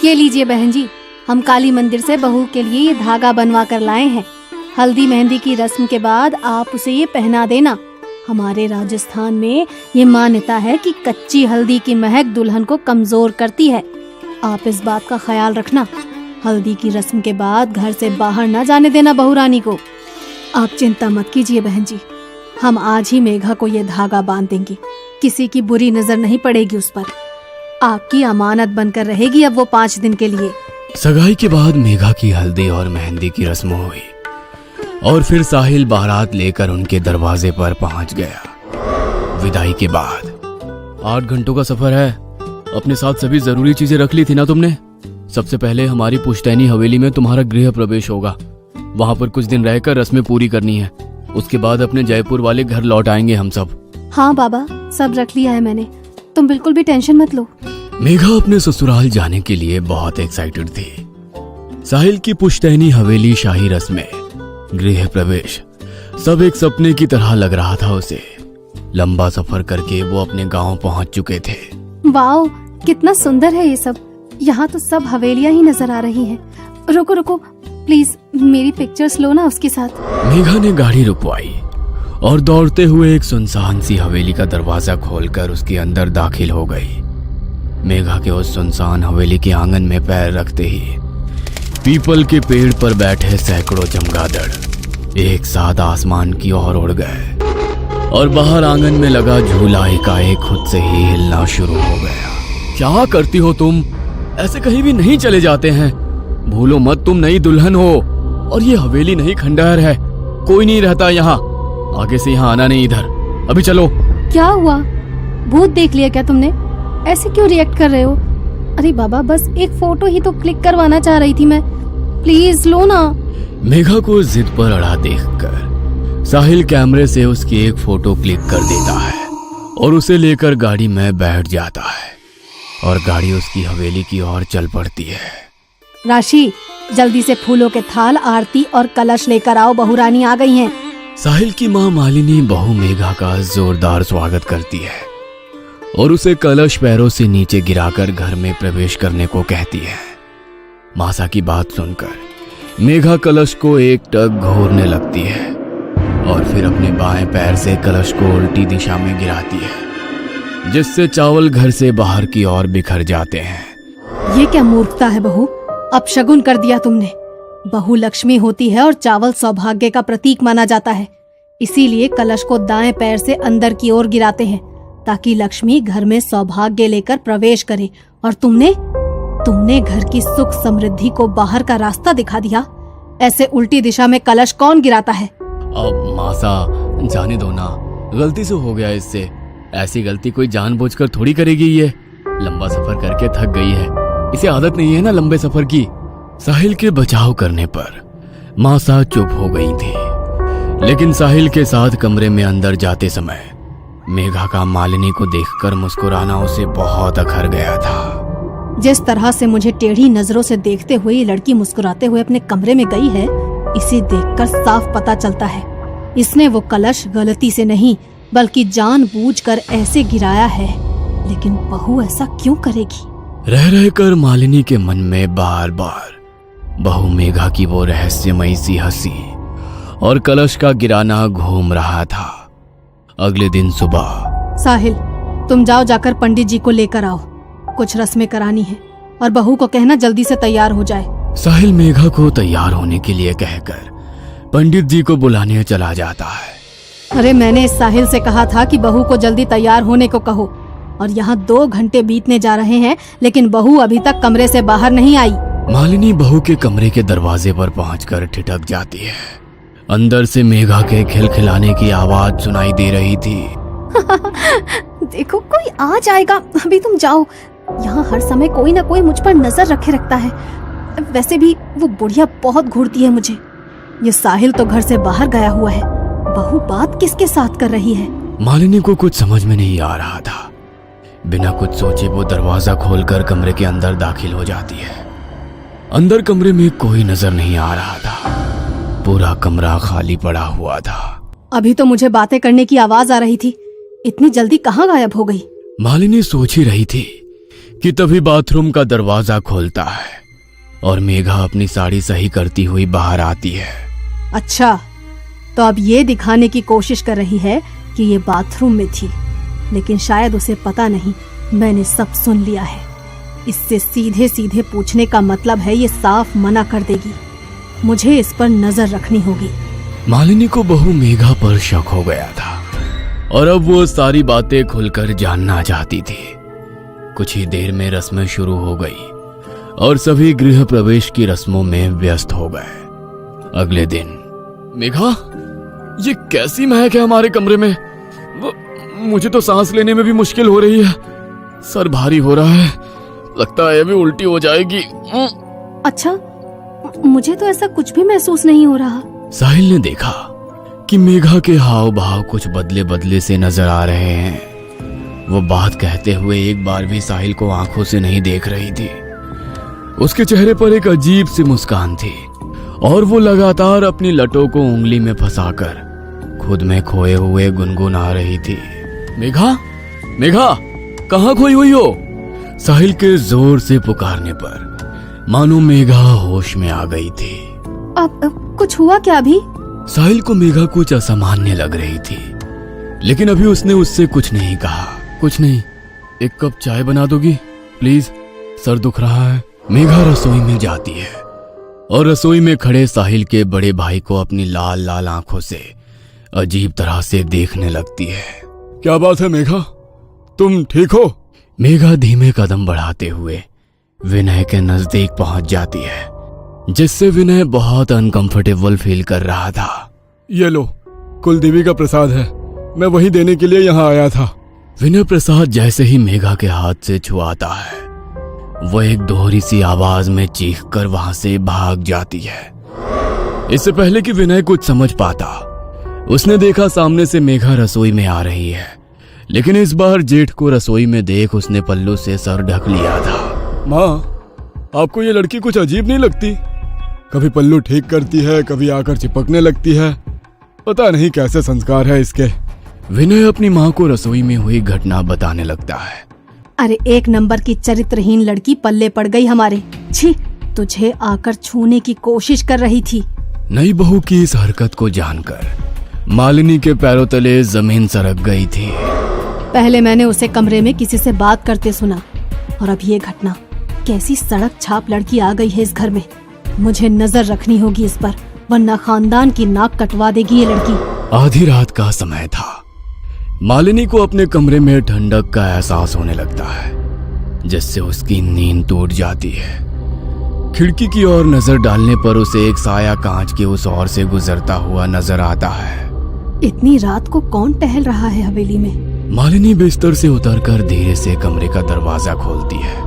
ये लीजिए बहन जी, हम काली मंदिर से बहू के लिए ये धागा बनवा कर लाए हैं। हल्दी मेहंदी की रस्म के बाद आप उसे ये पहना देना। हमारे राजस्थान में ये मान्यता है कि कच्ची हल्दी की महक दुल्हन को कमजोर करती है। आप इस बात का ख्याल रखना। हल्दी की रस्म के बाद घर से बाहर न जाने देना बहू रानी को। आप चिंता मत कीजिए बहन जी, हम आज ही मेघा को ये धागा बांध देंगे। किसी की बुरी नजर नहीं पड़ेगी उस पर। आपकी अमानत बनकर रहेगी अब वो 5 दिन के लिए। सगाई के बाद मेघा की हल्दी और मेहंदी की रस्म हुई और फिर साहिल बारात लेकर उनके दरवाजे पर पहुंच गया। विदाई के बाद 8 घंटों का सफर है। अपने साथ सभी जरूरी चीजें रख ली थी ना तुमने? सबसे पहले हमारी पुश्तैनी हवेली में तुम्हारा गृह प्रवेश होगा। वहां पर कुछ दिन रहकर रस्में पूरी करनी है। उसके बाद अपने जयपुर वाले घर लौट आएंगे हम सब। हाँ बाबा, सब रख लिया है मैंने, तुम बिल्कुल भी टेंशन मत लो। मेघा अपने ससुराल जाने के लिए बहुत एक्साइटेड थी। साहिल की पुश्तैनी हवेली, शाही रस्में, गृह प्रवेश, सब एक सपने की तरह लग रहा था उसे। लंबा सफर करके वो अपने गांव पहुंच चुके थे। वाओ, कितना सुंदर है ये सब। यहाँ तो सब हवेलियाँ ही नजर आ रही हैं। रुको रुको प्लीज, मेरी पिक्चर्स लो ना उसके साथ। मेघा ने गाड़ी रुकवाई और दौड़ते हुए एक सुनसान सी हवेली का दरवाजा खोलकर उसके अंदर दाखिल हो गई। मेघा के उस सुनसान हवेली के आंगन में पैर रखते ही पीपल के पेड़ पर बैठे सैकड़ों चमगादड़ एक साथ आसमान की ओर उड़ गए और बाहर आंगन में लगा झूला एकाएक खुद से ही हिलना शुरू हो गया। क्या करती हो तुम? ऐसे कहीं भी नहीं चले जाते हैं। भूलो मत, तुम नई दुल्हन हो और ये हवेली नहीं खंडहर है। कोई नहीं रहता यहाँ। आगे से यहाँ आना नहीं इधर। अभी चलो। क्या हुआ? भूत देख लिया क्या तुमने? ऐसे क्यों रिएक्ट कर रहे हो? अरे बाबा, बस एक फोटो ही तो क्लिक करवाना चाह रही थी मैं। प्लीज लो ना। मेघा को जिद पर अड़ा देखकर साहिल कैमरे से उसकी एक फोटो क्लिक कर देता है और उसे लेकर गाड़ी में बैठ जाता है और गाड़ी उसकी हवेली की ओर चल पड़ती है। राशि, जल्दी से फूलों के थाल, आरती और कलश लेकर आओ, बहू रानी आ गई हैं। साहिल की माँ मालिनी बहू मेघा का जोरदार स्वागत करती है और उसे कलश पैरों से नीचे गिराकर घर में प्रवेश करने को कहती है। मासा की बात सुनकर मेघा कलश को एक टक घोरने लगती है और फिर अपने बाएं पैर से कलश को उल्टी दिशा में गिराती है, जिससे चावल घर से बाहर की ओर बिखर जाते हैं। ये क्या मूर्खता है बहू, अपशगुन कर दिया तुमने। बहू लक्ष्मी होती है और चावल सौभाग्य का प्रतीक माना जाता है। इसीलिए कलश को दाएं पैर से अंदर की ओर गिराते हैं ताकि लक्ष्मी घर में सौभाग्य लेकर प्रवेश करे। और तुमने घर की सुख समृद्धि को बाहर का रास्ता दिखा दिया। ऐसे उल्टी दिशा में कलश कौन गिराता है? अब मासा, जाने दो ना, गलती से हो गया इससे। ऐसी गलती कोई जानबूझकर थोड़ी करेगी। ये लंबा सफर करके थक गई है, इसे आदत नहीं है ना लंबे सफर की। साहिल के बचाव करने पर मासा चुप हो गई थी, लेकिन साहिल के साथ कमरे में अंदर जाते समय मेघा का मालिनी को देखकर मुस्कुराना उसे बहुत अखर गया था। जिस तरह से मुझे टेढ़ी नजरों से देखते हुए ये लड़की मुस्कुराते हुए अपने कमरे में गई है, इसे देखकर साफ पता चलता है इसने वो कलश गलती से नहीं बल्कि जानबूझकर ऐसे गिराया है। लेकिन बहू ऐसा क्यों करेगी? रह रहकर मालिनी के मन में बार बार बहू मेघा की वो रहस्यमयी सी हंसी और कलश का गिराना घूम रहा था। अगले दिन सुबह, साहिल, तुम जाकर पंडित जी को लेकर आओ, कुछ रस्में करानी है और बहू को कहना जल्दी से तैयार हो जाए। साहिल मेघा को तैयार होने के लिए कहकर पंडित जी को बुलाने चला जाता है। अरे मैंने साहिल से कहा था कि बहू को जल्दी तैयार होने को कहो, और यहाँ 2 घंटे बीतने जा रहे हैं लेकिन बहू अभी तक कमरे से बाहर नहीं आई। मालिनी बहू के कमरे के दरवाजे पर पहुंचकर ठिठक जाती है। अंदर से मेघा के खिलखिलाने की आवाज सुनाई दे रही थी। देखो, कोई आ जाएगा, अभी तुम जाओ। यहाँ हर समय कोई ना कोई मुझ पर नजर रखे रखता है। वैसे भी वो बुढ़िया बहुत घूरती है मुझे। ये साहिल तो घर से बाहर गया हुआ है, बहू बात किसके साथ कर रही है? मालिनी को कुछ समझ में नहीं आ रहा था। बिना कुछ सोचे वो दरवाजा खोलकर कमरे के अंदर दाखिल हो जाती है। अंदर कमरे में कोई नजर नहीं आ रहा था। पूरा कमरा खाली पड़ा हुआ था। अभी तो मुझे बातें करने की आवाज आ रही थी, इतनी जल्दी कहाँ गायब हो गई? मालिनी सोच ही रही थी कि तभी बाथरूम का दरवाजा खोलता है और मेघा अपनी साड़ी सही करती हुई बाहर आती है। अच्छा, तो अब ये दिखाने की कोशिश कर रही है कि ये बाथरूम में थी, लेकिन शायद उसे पता नहीं मैंने सब सुन लिया है। इससे सीधे सीधे पूछने का मतलब है ये साफ मना कर देगी। मुझे इस पर नजर रखनी होगी। मालिनी को बहू मेघा पर शक हो गया था और अब वो सारी बातें खुलकर जानना चाहती थी। कुछ ही देर में रस्में शुरू हो गई और सभी गृह प्रवेश की रस्मों में व्यस्त हो गए। अगले दिन, मेघा, ये कैसी महक है हमारे कमरे में? मुझे तो सांस लेने में भी मुश्किल हो रही है। सर भारी हो रहा है, लगता है अभी उल्टी हो जाएगी। अच्छा, मुझे तो ऐसा कुछ भी महसूस नहीं हो रहा। साहिल ने देखा कि मेघा के हाव भाव कुछ बदले बदले से नजर आ रहे हैं। वो बात कहते हुए एक बार भी साहिल को आंखों से नहीं देख रही थी। उसके चेहरे पर एक अजीब सी मुस्कान थी और वो लगातार अपनी लटों को उंगली में फंसाकर खुद में खोए हुए गुनगुना रही थी। मेघा, मेघा, कहाँ खोई हुई हो? साहिल के जोर से पुकारने पर मानो मेघा होश में आ गई थी। अब कुछ हुआ क्या अभी? साहिल को मेघा कुछ असामान्य लग रही थी, लेकिन अभी उसने उससे कुछ नहीं कहा। कुछ नहीं, एक कप चाय बना दोगी प्लीज? सर दुख रहा है। मेघा रसोई में जाती है और रसोई में खड़े साहिल के बड़े भाई को अपनी लाल लाल आंखों से अजीब तरह से देखने लगती है। क्या बात है मेघा, तुम ठीक हो? मेघा धीमे कदम बढ़ाते हुए विनय के नजदीक पहुंच जाती है, जिससे विनय बहुत अनकंफर्टेबल फील कर रहा था। ये लो, कुलदेवी का प्रसाद है, मैं वही देने के लिए यहाँ आया था। विनय प्रसाद जैसे ही मेघा के हाथ से छुआता है, वो एक दोहरी सी आवाज में चीखकर वहां से भाग जाती है। इससे पहले कि विनय कुछ समझ पाता, उसने देखा सामने से मेघा रसोई में आ रही है, लेकिन इस बार जेठ को रसोई में देख उसने पल्लू से सर ढक लिया था। माँ, आपको ये लड़की कुछ अजीब नहीं लगती? कभी पल्लू ठीक करती है, कभी आकर चिपकने लगती है, पता नहीं कैसे संस्कार है इसके। विनय अपनी माँ को रसोई में हुई घटना बताने लगता है। अरे एक नंबर की चरित्रहीन लड़की पल्ले पड़ गई हमारे। छी, तुझे आकर छूने की कोशिश कर रही थी। नई बहू की इस हरकत को जानकर मालिनी के पैरों तले जमीन सरक गई थी। पहले मैंने उसे कमरे में किसी से बात करते सुना, और अब ये घटना। कैसी सड़क छाप लड़की आ गई है इस घर में। मुझे नजर रखनी होगी इस पर, वरना खानदान की नाक कटवा देगी ये लड़की। आधी रात का समय था। मालिनी को अपने कमरे में ठंडक का एहसास होने लगता है, जिससे उसकी नींद टूट जाती है। खिड़की की ओर नजर डालने पर उसे एक साया कांच के उस ओर से गुजरता हुआ नजर आता है। इतनी रात को कौन टहल रहा है हवेली में? मालिनी बिस्तर से उतरकर धीरे से कमरे का दरवाजा खोलती है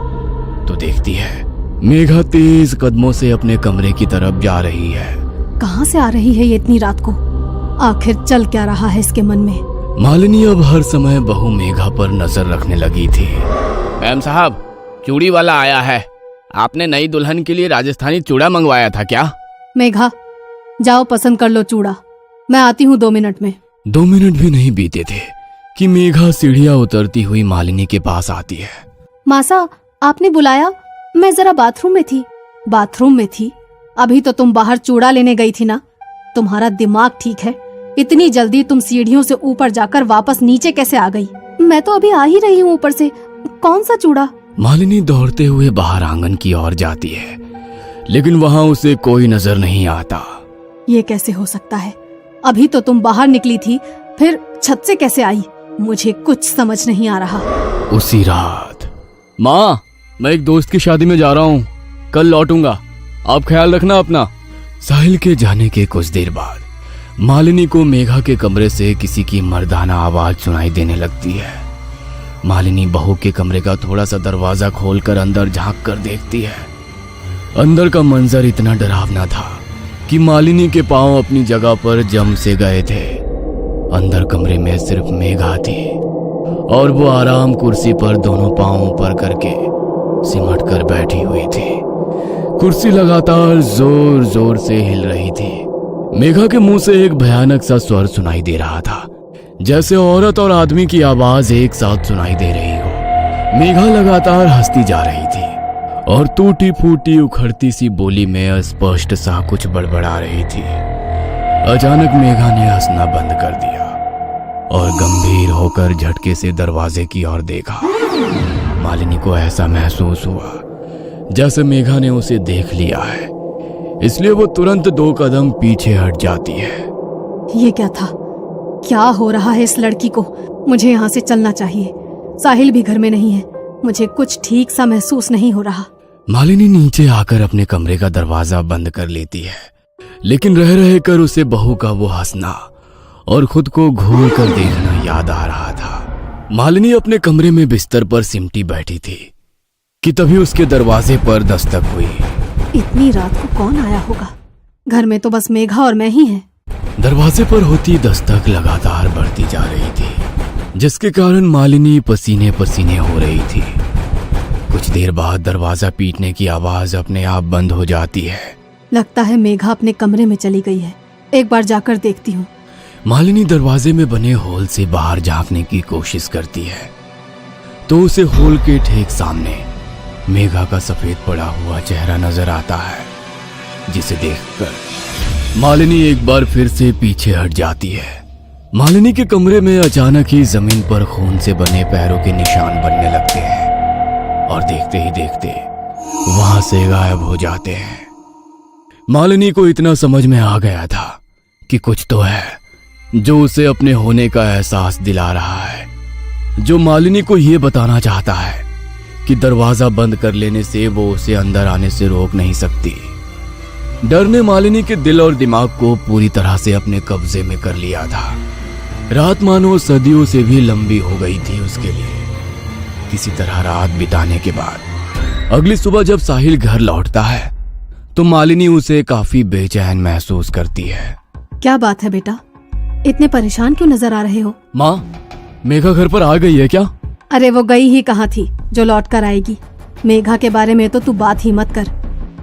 तो देखती है मेघा तेज कदमों से अपने कमरे की तरफ जा रही है। कहाँ से आ रही है ये इतनी रात को? आखिर चल क्या रहा है इसके मन में? मालिनी अब हर समय बहू मेघा पर नजर रखने लगी थी। मैम साहब, चूड़ी वाला आया है। आपने नई दुल्हन के लिए राजस्थानी चूड़ा मंगवाया था क्या? मेघा, जाओ पसंद कर लो चूड़ा, मैं आती हूँ 2 मिनट में। 2 मिनट भी नहीं बीते थे कि मेघा सीढ़ियां उतरती हुई मालिनी के पास आती है। मासा, आपने बुलाया? मैं जरा बाथरूम में थी। अभी तो तुम बाहर चूड़ा लेने गई थी ना? तुम्हारा दिमाग ठीक है? इतनी जल्दी तुम सीढ़ियों से ऊपर जाकर वापस नीचे कैसे आ गई? मैं तो अभी आ ही रही हूँ ऊपर से। कौन सा चूड़ा? मालिनी दौड़ते हुए बाहर आंगन की ओर जाती है, लेकिन वहाँ उसे कोई नजर नहीं आता। ये कैसे हो सकता है? अभी तो तुम बाहर निकली थी, फिर छत से कैसे आई? मुझे कुछ समझ नहीं आ रहा। उसी रात। माँ, मैं एक दोस्त की शादी में जा रहा हूँ, कल लौटूंगा, आप ख्याल रखना अपना। साहिल के जाने के कुछ देर बाद मालिनी को मेघा के कमरे से किसी की मर्दाना आवाज सुनाई देने लगती है। मालिनी बहू के कमरे का थोड़ा सा दरवाजा खोलकर अंदर झांक कर देखती है। अंदर का मंजर इतना डरावना था कि मालिनी के पांव अपनी जगह पर जम से गए थे। अंदर कमरे में सिर्फ मेघा थी और वो आराम कुर्सी पर दोनों पांव ऊपर करके सिमट कर बैठी हुई थी। कुर्सी लगातार जोर जोर से हिल रही थी। मेघा के मुंह से एक भयानक सा स्वर सुनाई दे रहा था, जैसे औरत और आदमी की आवाज एक साथ सुनाई दे रही हो। मेघा लगातार हंसती जा रही थी और टूटी फूटी उखड़ती सी बोली में अस्पष्ट सा कुछ बड़बड़ा रही थी। अचानक मेघा ने हंसना बंद कर दिया और गंभीर होकर झटके से दरवाजे की ओर देखा। मालिनी को ऐसा महसूस हुआ जैसे मेघा ने उसे देख लिया है, इसलिए वो तुरंत 2 कदम पीछे हट जाती है। ये क्या था? क्या हो रहा है इस लड़की को? मुझे यहाँ से चलना चाहिए। साहिल भी घर में नहीं है। मुझे कुछ ठीक सा महसूस नहीं हो रहा। मालिनी नीचे आकर अपने कमरे का दरवाजा बंद कर लेती है, लेकिन रह रह कर उसे बहू का वो हंसना और खुद को घूर कर देखना याद आ रहा था। मालिनी अपने कमरे में बिस्तर पर सिमटी बैठी थी कि तभी उसके दरवाजे पर दस्तक हुई। इतनी रात को कौन आया होगा? घर में तो बस मेघा और मैं ही हैं। दरवाजे पर होती दस्तक लगातार बढ़ती जा रही थी, जिसके कारण मालिनी पसीने पसीने हो रही थी। कुछ देर बाद दरवाजा पीटने की आवाज अपने आप बंद हो जाती है। लगता है मेघा अपने कमरे में चली गई है। एक बार जाकर देखती हूँ। मालिनी दरवाजे में बने होल से बाहर झांकने की कोशिश करती है तो उसे होल के ठीक सामने मेघा का सफेद पड़ा हुआ चेहरा नजर आता है, जिसे देखकर मालिनी एक बार फिर से पीछे हट जाती है। मालिनी के कमरे में अचानक ही जमीन पर खून से बने पैरों के निशान बनने लगते हैं और देखते ही देखते वहां से गायब हो जाते हैं। मालिनी को इतना समझ में आ गया था कि कुछ तो है जो उसे अपने होने का एहसास दिला रहा है, जो मालिनी को यह बताना चाहता है कि दरवाजा बंद कर लेने से वो उसे अंदर आने से रोक नहीं सकती। डर ने मालिनी के दिल और दिमाग को पूरी तरह से अपने कब्जे में कर लिया था। रात मानो सदियों से भी लंबी हो गई थी उसके लिए। किसी तरह रात बिताने के बाद अगली सुबह जब साहिल घर लौटता है तो मालिनी उसे काफी बेचैन महसूस करती है। क्या बात है बेटा, इतने परेशान क्यों नजर आ रहे हो? माँ, मेघा घर पर आ गई है क्या? अरे वो गई ही कहाँ थी जो लौट कर आएगी। मेघा के बारे में तो तू बात ही मत कर।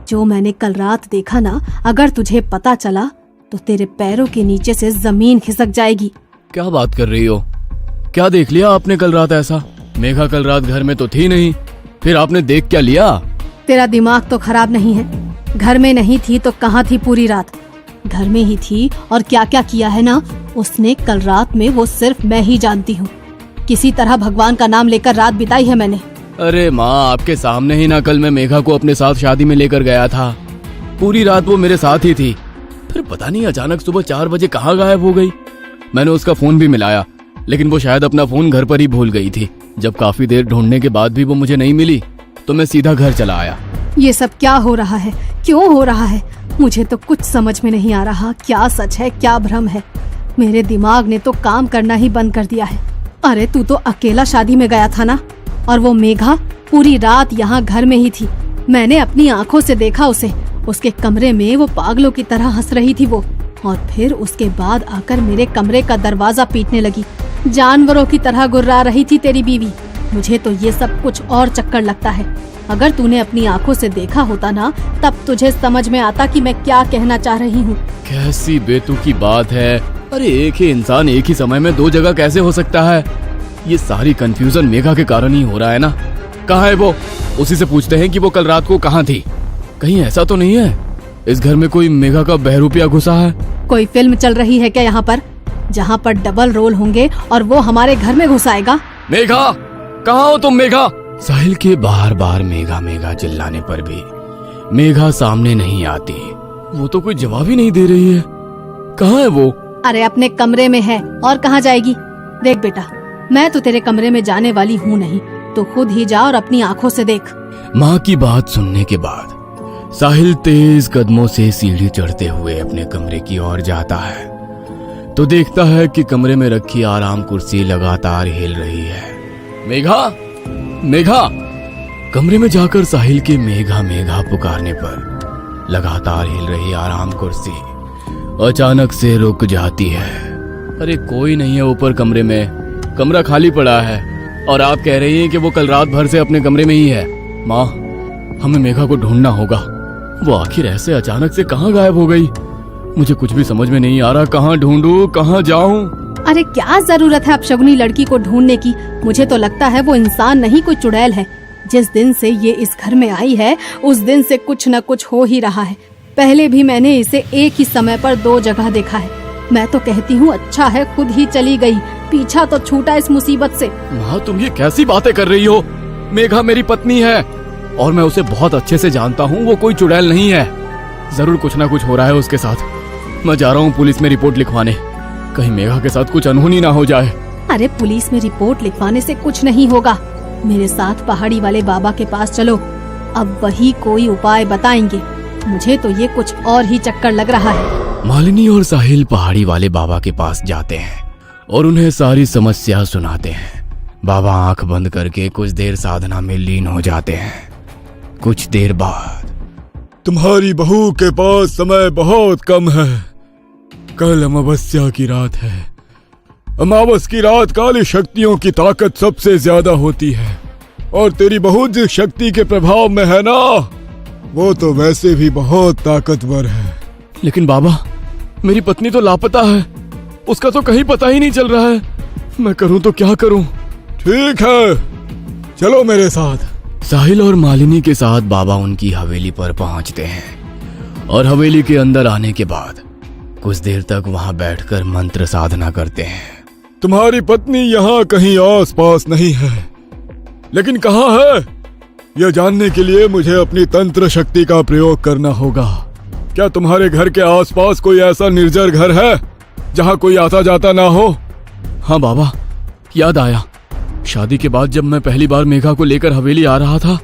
जो मैंने कल रात देखा ना, अगर तुझे पता चला तो तेरे पैरों के नीचे से जमीन खिसक जाएगी। क्या बात कर रही हो? क्या देख लिया आपने कल रात ऐसा? मेघा कल रात घर में तो थी नहीं, फिर आपने देख क्या लिया? तेरा दिमाग तो खराब नहीं है? घर में नहीं थी तो कहाँ थी पूरी रात? घर में ही थी और क्या क्या किया है ना उसने कल रात में, वो सिर्फ मैं ही जानती हूँ। किसी तरह भगवान का नाम लेकर रात बिताई है मैंने। अरे माँ, आपके सामने ही ना कल मैं मेघा को अपने साथ शादी में लेकर गया था। पूरी रात वो मेरे साथ ही थी। फिर पता नहीं अचानक सुबह 4 बजे कहाँ गायब हो गई। मैंने उसका फोन भी मिलाया, लेकिन वो शायद अपना फोन घर पर ही भूल गई थी। जब काफी देर ढूंढने के बाद भी वो मुझे नहीं मिली तो मैं सीधा घर चला आया। ये सब क्या हो रहा है? क्यों हो रहा है? मुझे तो कुछ समझ में नहीं आ रहा। क्या सच है, क्या भ्रम है? मेरे दिमाग ने तो काम करना ही बंद कर दिया है। अरे तू तो अकेला शादी में गया था ना, और वो मेघा पूरी रात यहाँ घर में ही थी। मैंने अपनी आंखों से देखा उसे। उसके कमरे में वो पागलों की तरह हंस रही थी वो, और फिर उसके बाद आकर मेरे कमरे का दरवाजा पीटने लगी। जानवरों की तरह गुर्रा रही थी तेरी बीवी। मुझे तो ये सब कुछ और चक्कर लगता है। अगर तूने अपनी आंखों से देखा होता ना, तब तुझे समझ में आता कि मैं क्या कहना चाह रही हूँ। कैसी बेतुकी बात है। अरे एक ही इंसान एक ही समय में 2 जगह कैसे हो सकता है? ये सारी कंफ्यूजन मेघा के कारण ही हो रहा है ना। कहाँ है वो? उसी से पूछते हैं कि वो कल रात को कहाँ थी। कहीं ऐसा तो नहीं है इस घर में कोई मेघा का बहरूपिया घुसा है? कोई फिल्म चल रही है क्या यहाँ पर, जहाँ पर डबल रोल होंगे और वो हमारे घर में घुस आएगा? मेघा, कहाँ हो तुम मेघा? साहिल के बार बार मेघा मेघा चिल्लाने पर भी मेघा सामने नहीं आती। वो तो कोई जवाब ही नहीं दे रही है। कहाँ है वो? अरे अपने कमरे में है, और कहाँ जाएगी? देख बेटा, मैं तो तेरे कमरे में जाने वाली हूँ नहीं, तो खुद ही जा और अपनी आंखों से देख। माँ की बात सुनने के बाद साहिल तेज कदमों से सीढ़ी चढ़ते हुए अपने कमरे की ओर जाता है तो देखता है कि कमरे में रखी आराम कुर्सी लगातार हिल रही है। मेघा, मेघा! कमरे में जाकर साहिल के मेघा मेघा पुकारने पर लगातार हिल रही आराम कुर्सी अचानक से रुक जाती है। अरे कोई नहीं है ऊपर कमरे में, कमरा खाली पड़ा है और आप कह रही हैं कि वो कल रात भर से अपने कमरे में ही है। माँ, हमें मेघा को ढूंढना होगा। वो आखिर ऐसे अचानक से कहाँ गायब हो गई? मुझे कुछ भी समझ में नहीं आ रहा। कहाँ ढूंढूं, कहाँ जाऊं? अरे क्या जरूरत है अपशगुनी लड़की को ढूंढने की? मुझे तो लगता है वो इंसान नहीं, कोई चुड़ैल है। जिस दिन से ये इस घर में आई है उस दिन से कुछ न कुछ हो ही रहा है। पहले भी मैंने इसे एक ही समय पर 2 जगह देखा है। मैं तो कहती हूँ अच्छा है खुद ही चली गई, पीछा तो छूटा इस मुसीबत से। माँ तुम ये कैसी बातें कर रही हो? मेघा मेरी पत्नी है और मैं उसे बहुत अच्छे से जानता हूँ, वो कोई चुड़ैल नहीं है। जरूर कुछ ना कुछ हो रहा है उसके साथ। मैं जा रहा हूँ पुलिस में रिपोर्ट लिखवाने, कहीं मेघा के साथ कुछ अनहोनी ना हो जाए। अरे पुलिस में रिपोर्ट लिखवाने से कुछ नहीं होगा। मेरे साथ पहाड़ी वाले बाबा के पास चलो, अब वही कोई उपाय बताएंगे। मुझे तो ये कुछ और ही चक्कर लग रहा है। मालिनी और साहिल पहाड़ी वाले बाबा के पास जाते हैं और उन्हें सारी समस्या सुनाते हैं। बाबा आंख बंद करके कुछ देर साधना में लीन हो जाते हैं। कुछ देर बाद, तुम्हारी बहू के पास समय बहुत कम है। कल अमावस्या की रात है। अमावस की रात काली शक्तियों की ताकत सबसे ज्यादा होती है, और तेरी बहू जिस शक्ति के प्रभाव में है ना, वो तो वैसे भी बहुत ताकतवर है। लेकिन बाबा मेरी पत्नी तो लापता है, उसका तो कहीं पता ही नहीं चल रहा है। मैं करूं तो क्या करूं? ठीक है, चलो मेरे साथ। साहिल और मालिनी के साथ बाबा उनकी हवेली पर पहुंचते हैं और हवेली के अंदर आने के बाद कुछ देर तक वहां बैठकर मंत्र साधना करते हैं। तुम्हारी पत्नी यहाँ कहीं आस पास नहीं है, लेकिन कहाँ है यह जानने के लिए मुझे अपनी तंत्र शक्ति का प्रयोग करना होगा। क्या तुम्हारे घर के आसपास कोई ऐसा निर्जर घर है जहाँ कोई आता जाता ना हो? हाँ बाबा, याद आया। शादी के बाद जब मैं पहली बार मेघा को लेकर हवेली आ रहा था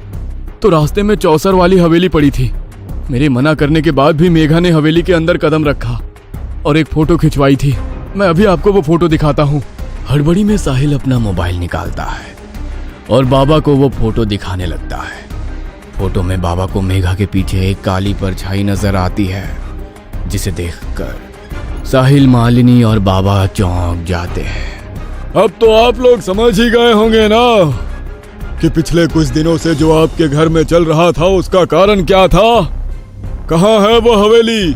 तो रास्ते में चौसर वाली हवेली पड़ी थी। मेरे मना करने के बाद भी मेघा ने हवेली के अंदर कदम रखा और एक फोटो खिंचवाई थी। मैं अभी आपको वो फोटो दिखाता हूँ। हड़बड़ी में साहिल अपना मोबाइल निकालता है और बाबा को वो फोटो दिखाने लगता है। फोटो में बाबा को मेघा के पीछे एक काली परछाई नजर आती है, जिसे देखकर साहिल, मालिनी और बाबा चौंक जाते हैं। अब तो आप लोग समझ ही गए होंगे ना कि पिछले कुछ दिनों से जो आपके घर में चल रहा था उसका कारण क्या था। कहाँ है वो हवेली?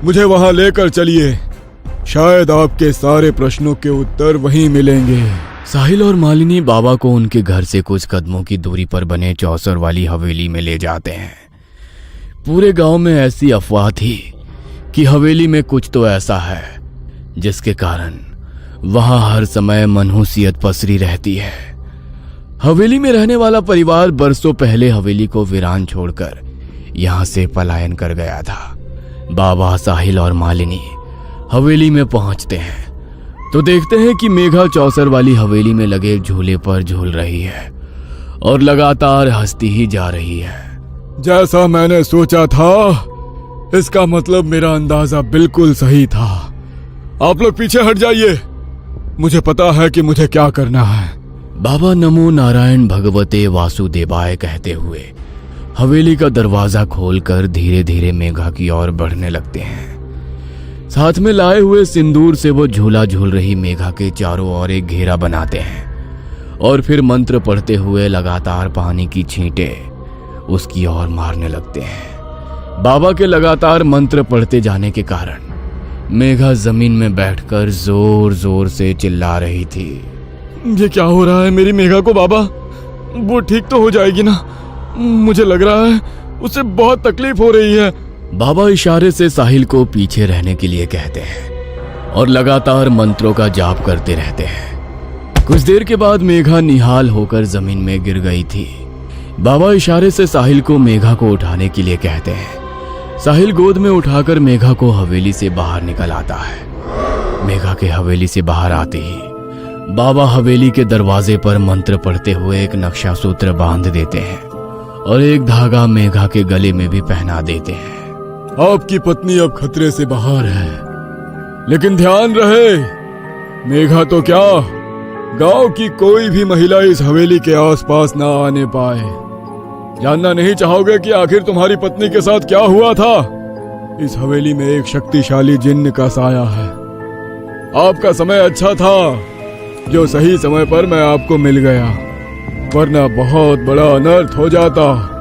मुझे वहां लेकर चलिए, शायद आपके सारे प्रश्नों के उत्तर वहीं मिलेंगे। साहिल और मालिनी बाबा को उनके घर से कुछ कदमों की दूरी पर बने चौसर वाली हवेली में ले जाते हैं। पूरे गांव में ऐसी अफवाह थी कि हवेली में कुछ तो ऐसा है जिसके कारण वहां हर समय मनहूसियत पसरी रहती है। हवेली में रहने वाला परिवार बरसों पहले हवेली को वीरान छोड़कर यहां से पलायन कर गया था। बाबा, साहिल और मालिनी हवेली में पहुंचते हैं तो देखते हैं कि मेघा चौसर वाली हवेली में लगे झूले पर झूल रही है और लगातार हंसती ही जा रही है। जैसा मैंने सोचा था, इसका मतलब मेरा अंदाजा बिल्कुल सही था। आप लोग पीछे हट जाइए, मुझे पता है कि मुझे क्या करना है। बाबा नमो नारायण भगवते वासुदेवाय कहते हुए हवेली का दरवाजा खोलकर धीरे धीरे मेघा की ओर बढ़ने लगते हैं। साथ में लाए हुए सिंदूर से वो झूला झूल रही मेघा के चारों ओर एक घेरा बनाते हैं और फिर मंत्र पढ़ते हुए लगातार पानी की छींटें उसकी ओर मारने लगते हैं। बाबा के लगातार मंत्र पढ़ते जाने के कारण मेघा जमीन में बैठकर जोर जोर से चिल्ला रही थी। ये क्या हो रहा है मेरी मेघा को? बाबा, वो ठीक तो हो जाएगी ना? मुझे लग रहा है उसे बहुत तकलीफ हो रही है। बाबा इशारे से साहिल को पीछे रहने के लिए कहते हैं और लगातार मंत्रों का जाप करते रहते हैं। कुछ देर के बाद मेघा निहाल होकर जमीन में गिर गई थी। बाबा इशारे से साहिल को मेघा को उठाने के लिए कहते हैं। साहिल गोद में उठाकर मेघा को हवेली से बाहर निकल आता है। मेघा के हवेली से बाहर आते ही बाबा हवेली के दरवाजे पर मंत्र पढ़ते हुए एक नक्शा सूत्र बांध देते हैं और एक धागा मेघा के गले में भी पहना देते हैं। आपकी पत्नी अब खतरे से बाहर है, लेकिन ध्यान रहे, मेघा तो क्या, गांव की कोई भी महिला इस हवेली के आसपास ना आने पाए। जानना नहीं चाहोगे कि आखिर तुम्हारी पत्नी के साथ क्या हुआ था? इस हवेली में एक शक्तिशाली जिन्न का साया है। आपका समय अच्छा था जो सही समय पर मैं आपको मिल गया, वरना बहुत बड़ा अनर्थ हो जाता।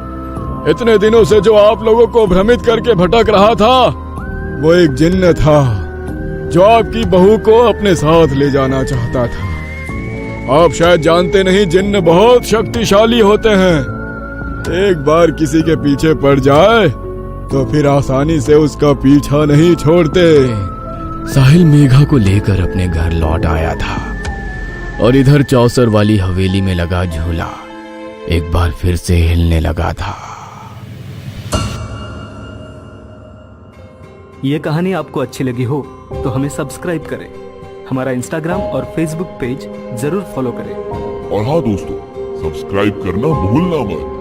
इतने दिनों से जो आप लोगों को भ्रमित करके भटक रहा था वो एक जिन्न था। जो आपकी बहू को अपने साथ ले जाना चाहता था। आप शायद जानते नहीं, जिन्न बहुत शक्तिशाली होते हैं। एक बार किसी के पीछे पड़ जाए तो फिर आसानी से उसका पीछा नहीं छोड़ते। साहिल मेघा को लेकर अपने घर लौट आया था और इधर चौसर वाली हवेली में लगा झूला एक बार फिर से हिलने लगा था। ये कहानी आपको अच्छी लगी हो तो हमें सब्सक्राइब करें, हमारा इंस्टाग्राम और फेसबुक पेज जरूर फॉलो करें। और हाँ दोस्तों, सब्सक्राइब करना भूलना मत।